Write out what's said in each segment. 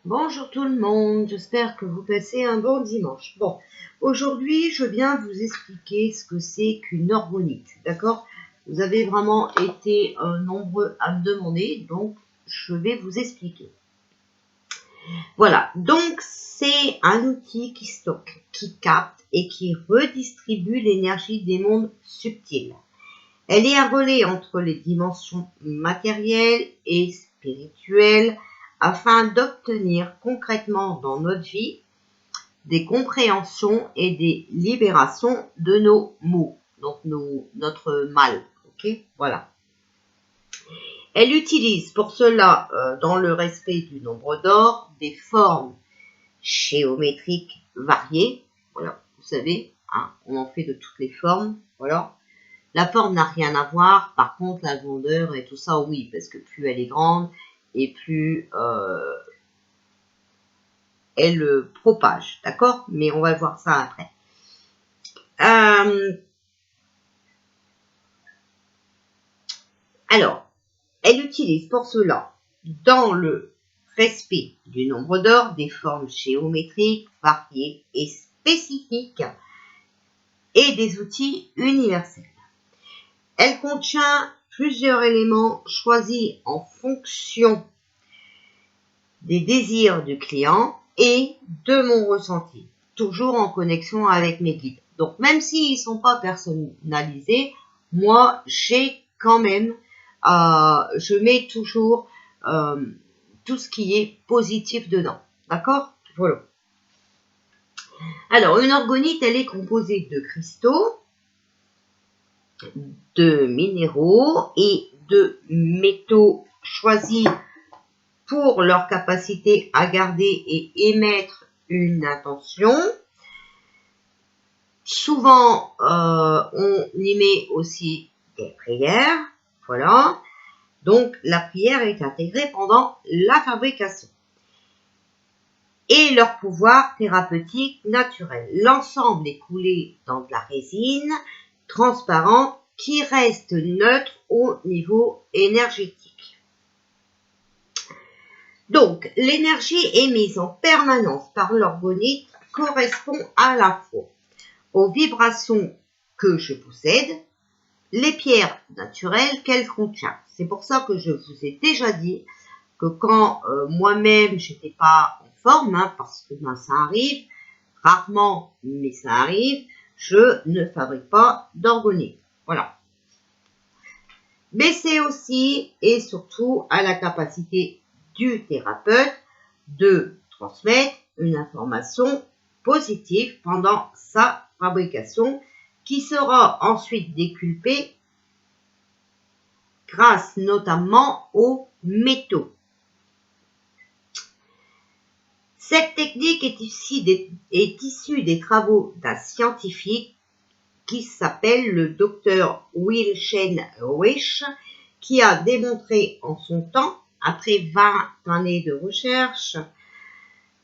Bonjour tout le monde, j'espère que vous passez un bon dimanche. Bon, aujourd'hui je viens vous expliquer ce que c'est qu'une orgonite, d'accord? Vous avez vraiment été nombreux à me demander, donc je vais vous expliquer. Voilà, donc c'est un outil qui stocke, qui capte et qui redistribue l'énergie des mondes subtils. Elle est un relais entre les dimensions matérielles et spirituelles afin d'obtenir concrètement dans notre vie des compréhensions et des libérations de nos maux, donc notre mal. Ok, voilà. Elle utilise pour cela, dans le respect du nombre d'or, des formes géométriques variées. Voilà, vous savez, hein, on en fait de toutes les formes. Voilà. La forme n'a rien à voir, par contre la grandeur et tout ça, oui, parce que plus elle est grande et plus elle propage, d'accord? Mais on va voir ça après. Alors, elle utilise pour cela, dans le respect du nombre d'or, des formes géométriques variées et spécifiques et des outils universels. Elle contient plusieurs éléments choisis en fonction des désirs du client et de mon ressenti, toujours en connexion avec mes guides. Donc même s'ils ne sont pas personnalisés, moi j'ai quand même, je mets toujours tout ce qui est positif dedans. D'accord? Voilà. Alors une orgonite, elle est composée de cristaux, de minéraux et de métaux choisis pour leur capacité à garder et émettre une intention. Souvent, on y met aussi des prières. Voilà. Donc, la prière est intégrée pendant la fabrication. Et leur pouvoir thérapeutique naturel. L'ensemble est coulé dans de la résine transparente qui reste neutre au niveau énergétique. Donc, l'énergie émise en permanence par l'orgonite correspond à la fois aux vibrations que je possède, les pierres naturelles qu'elle contient. C'est pour ça que je vous ai déjà dit que quand moi-même j'étais pas en forme, hein, parce que ça arrive, rarement, mais ça arrive, je ne fabrique pas d'orgonite. Voilà. Mais c'est aussi et surtout à la capacité du thérapeute de transmettre une information positive pendant sa fabrication qui sera ensuite déculpée grâce notamment aux métaux. Cette technique est issue des travaux d'un scientifique qui s'appelle le docteur Wilhelm Reich, qui a démontré en son temps, après 20 années de recherche,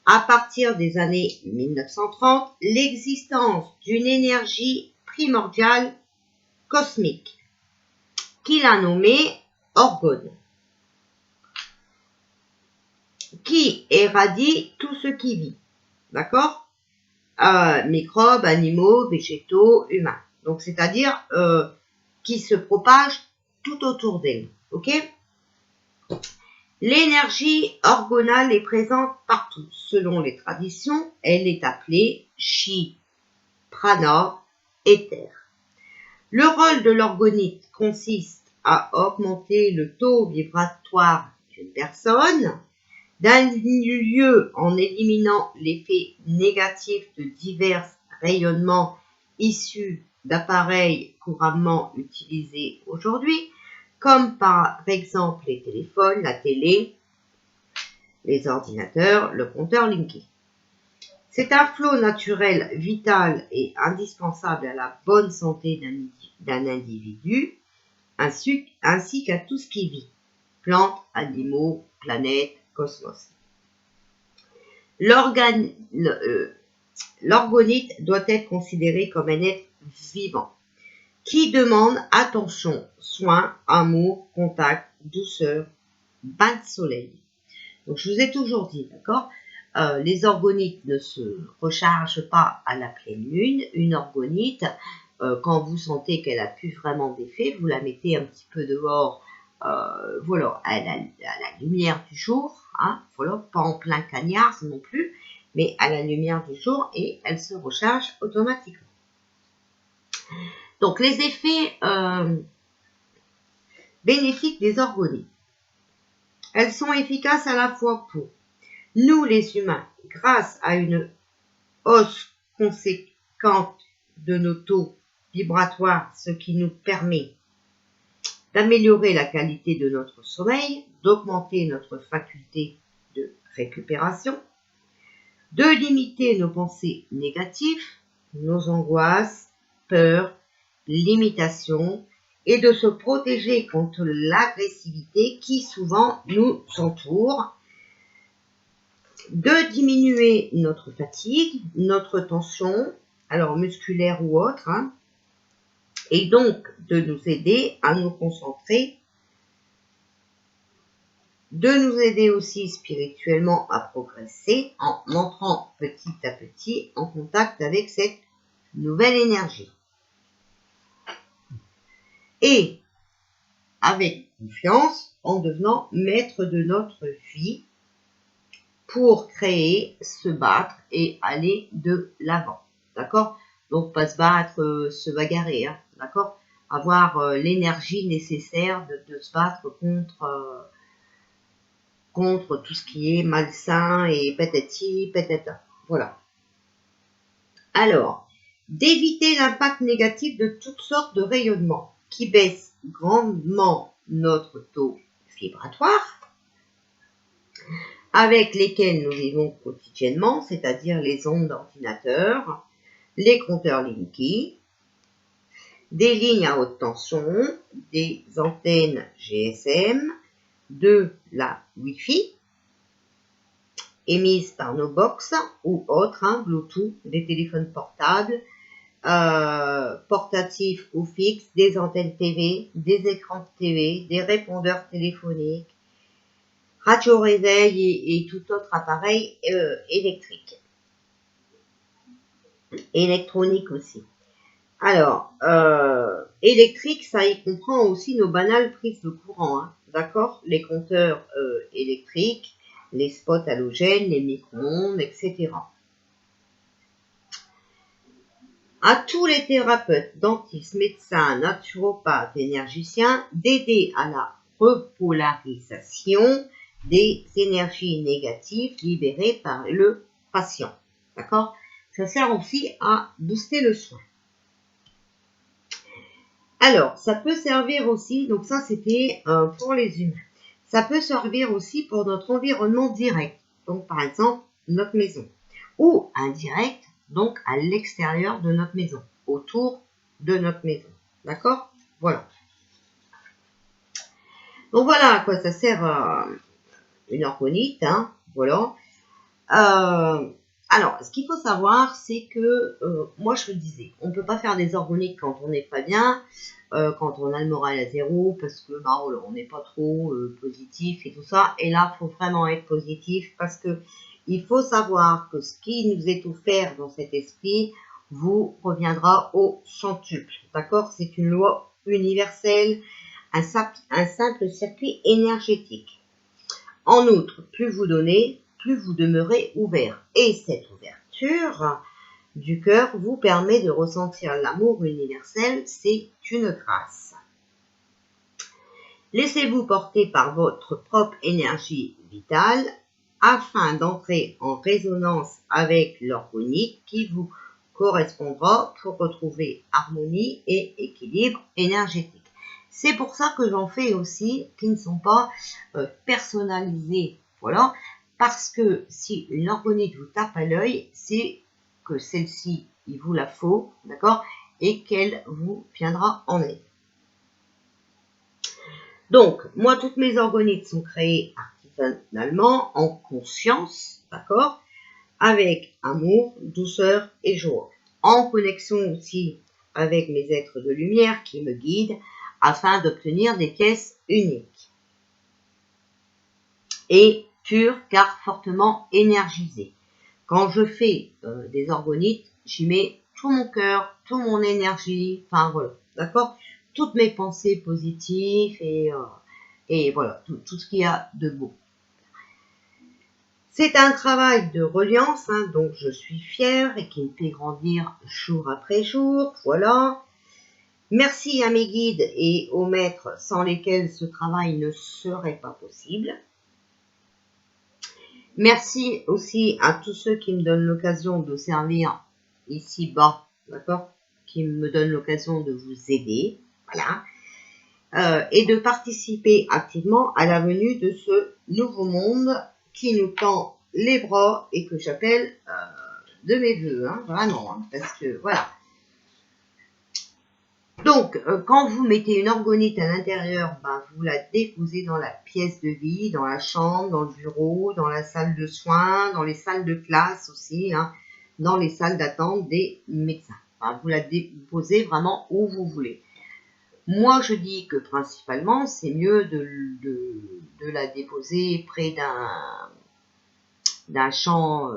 à partir des années 1930, l'existence d'une énergie primordiale cosmique, qu'il a nommée orgone, qui érradie tout ce qui vit, d'accord? Microbes, animaux, végétaux, humains. Donc, c'est-à-dire qui se propagent tout autour d'elle, ok? L'énergie orgonale est présente partout. Selon les traditions, elle est appelée chi, prana, éther. Le rôle de l'orgonite consiste à augmenter le taux vibratoire d'une personne, d'un lieu en éliminant l'effet négatif de divers rayonnements issus d'appareils couramment utilisés aujourd'hui, comme par exemple les téléphones, la télé, les ordinateurs, le compteur Linky. C'est un flot naturel vital et indispensable à la bonne santé d'un individu, ainsi qu'à tout ce qui vit, plantes, animaux, planètes, cosmos. L'orgonite doit être considéré comme un être vivant, qui demande attention, soin, amour, contact, douceur, bain de soleil. Donc, je vous ai toujours dit, d'accord, les orgonites ne se rechargent pas à la pleine lune. Une orgonite, quand vous sentez qu'elle a plus vraiment d'effet, vous la mettez un petit peu dehors, voilà, à la lumière du jour, hein, voilà, pas en plein cagnard non plus, mais à la lumière du jour, et elle se recharge automatiquement. Donc, les effets bénéfiques des orgonites. Elles sont efficaces à la fois pour nous, les humains, grâce à une hausse conséquente de nos taux vibratoires, ce qui nous permet d'améliorer la qualité de notre sommeil, d'augmenter notre faculté de récupération, de limiter nos pensées négatives, nos angoisses, peurs, limitations, et de se protéger contre l'agressivité qui souvent nous entoure, de diminuer notre fatigue, notre tension, alors musculaire ou autre, hein, et donc de nous aider à nous concentrer, de nous aider aussi spirituellement à progresser en entrant petit à petit en contact avec cette nouvelle énergie. Et avec confiance, en devenant maître de notre vie pour créer, se battre et aller de l'avant. D'accord? Donc, pas se battre, se bagarrer, hein, d'accord? Avoir l'énergie nécessaire de se battre contre tout ce qui est malsain et patati, patata. Voilà. Alors, d'éviter l'impact négatif de toutes sortes de rayonnements qui baissent grandement notre taux vibratoire, avec lesquels nous vivons quotidiennement, c'est-à-dire les ondes d'ordinateur, les compteurs Linky, des lignes à haute tension, des antennes GSM, de la Wi-Fi, émises par nos box ou autres, hein, Bluetooth, des téléphones portables, portatifs ou fixes, des antennes TV, des écrans de TV, des répondeurs téléphoniques, radio réveil et tout autre appareil électrique. Électronique aussi. Alors, électrique, ça y comprend aussi nos banales prises de courant, hein, d'accord? Les compteurs électriques, les spots halogènes, les micro-ondes, etc. À tous les thérapeutes, dentistes, médecins, naturopathes, énergiciens, d'aider à la repolarisation des énergies négatives libérées par le patient. D'accord? Ça sert aussi à booster le soin. Alors, ça peut servir aussi, donc ça c'était pour les humains. Ça peut servir aussi pour notre environnement direct, donc par exemple notre maison, ou indirect, donc à l'extérieur de notre maison, autour de notre maison. D'accord? Voilà. Donc voilà à quoi ça sert une orgonite, hein, voilà. Alors, ce qu'il faut savoir, c'est que, moi je le disais, on ne peut pas faire des orgonites quand on n'est pas bien, quand on a le moral à zéro, parce que bah, on n'est pas trop positif et tout ça. Et là, il faut vraiment être positif, parce que il faut savoir que ce qui nous est offert dans cet esprit vous reviendra au centuple. D'accord? C'est une loi universelle, un simple circuit énergétique. En outre, plus vous donnez, plus vous demeurez ouvert. Et cette ouverture du cœur vous permet de ressentir l'amour universel, c'est une grâce. Laissez-vous porter par votre propre énergie vitale afin d'entrer en résonance avec l'orgonite qui vous correspondra pour retrouver harmonie et équilibre énergétique. C'est pour ça que j'en fais aussi qui ne sont pas personnalisés. Voilà, parce que si une orgonite vous tape à l'œil, c'est que celle-ci, il vous la faut, d'accord, et qu'elle vous viendra en aide. Donc, moi, toutes mes orgonites sont créées artisanalement, en conscience, d'accord, avec amour, douceur et joie, en connexion aussi avec mes êtres de lumière qui me guident afin d'obtenir des pièces uniques. Et pur car fortement énergisé. Quand je fais des orgonites, j'y mets tout mon cœur, toute mon énergie, enfin voilà, d'accord? Toutes mes pensées positives et voilà, tout ce qu'il y a de beau. C'est un travail de reliance, hein, dont je suis fière et qui me fait grandir jour après jour, voilà. Merci à mes guides et aux maîtres sans lesquels ce travail ne serait pas possible. Merci aussi à tous ceux qui me donnent l'occasion de servir ici-bas, d'accord, qui me donnent l'occasion de vous aider, voilà, et de participer activement à la venue de ce nouveau monde qui nous tend les bras et que j'appelle de mes voeux, hein, vraiment, hein, parce que voilà. Donc, quand vous mettez une orgonite à l'intérieur, ben, vous la déposez dans la pièce de vie, dans la chambre, dans le bureau, dans la salle de soins, dans les salles de classe aussi, hein, dans les salles d'attente des médecins. Enfin, vous la déposez vraiment où vous voulez. Moi, je dis que principalement, c'est mieux de la déposer près d'un champ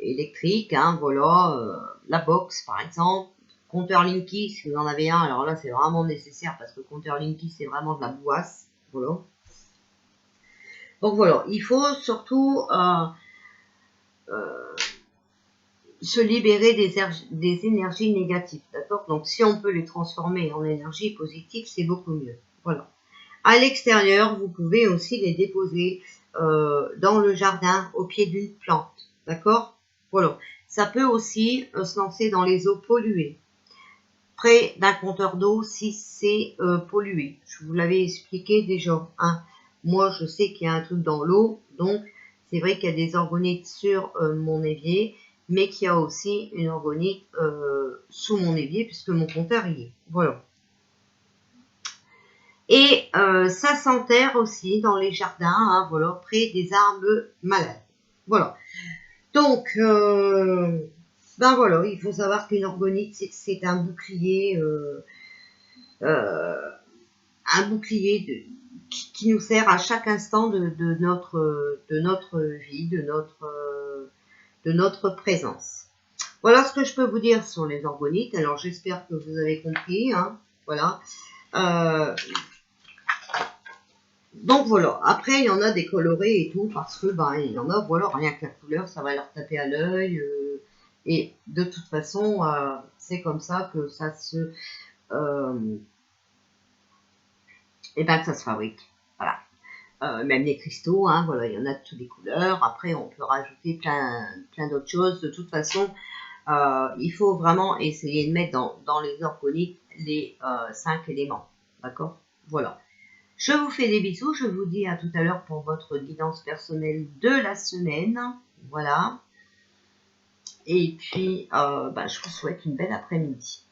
électrique, hein, voilà, la box par exemple. Compteur Linky, si vous en avez un, alors là c'est vraiment nécessaire parce que compteur Linky c'est vraiment de la bouasse, voilà. Donc voilà, il faut surtout se libérer des énergies négatives, d'accord? Donc si on peut les transformer en énergie positive, c'est beaucoup mieux, voilà. À l'extérieur, vous pouvez aussi les déposer dans le jardin au pied d'une plante, d'accord? Voilà, ça peut aussi se lancer dans les eaux polluées, près d'un compteur d'eau si c'est pollué. Je vous l'avais expliqué déjà, hein. Moi, je sais qu'il y a un truc dans l'eau, donc c'est vrai qu'il y a des orgonites sur mon évier, mais qu'il y a aussi une orgonite sous mon évier, puisque mon compteur y est. Voilà. Et ça s'enterre aussi dans les jardins, hein, voilà, près des arbres malades. Voilà. Donc, ben voilà, il faut savoir qu'une orgonite, c'est un bouclier, qui nous sert à chaque instant de notre vie, de notre présence. Voilà ce que je peux vous dire sur les orgonites. Alors, j'espère que vous avez compris, hein, voilà. Donc voilà, après il y en a des colorés et tout, parce que ben, il y en a, voilà, rien que la couleur, ça va leur taper à l'œil, et de toute façon, c'est comme ça que ça se et ben que ça se fabrique. Voilà. Même les cristaux, hein, voilà, il y en a de toutes les couleurs. Après, on peut rajouter plein d'autres choses. De toute façon, il faut vraiment essayer de mettre dans les orgonites les 5 éléments. D'accord? Voilà. Je vous fais des bisous. Je vous dis à tout à l'heure pour votre guidance personnelle de la semaine. Voilà. Et puis, je vous souhaite une belle après-midi.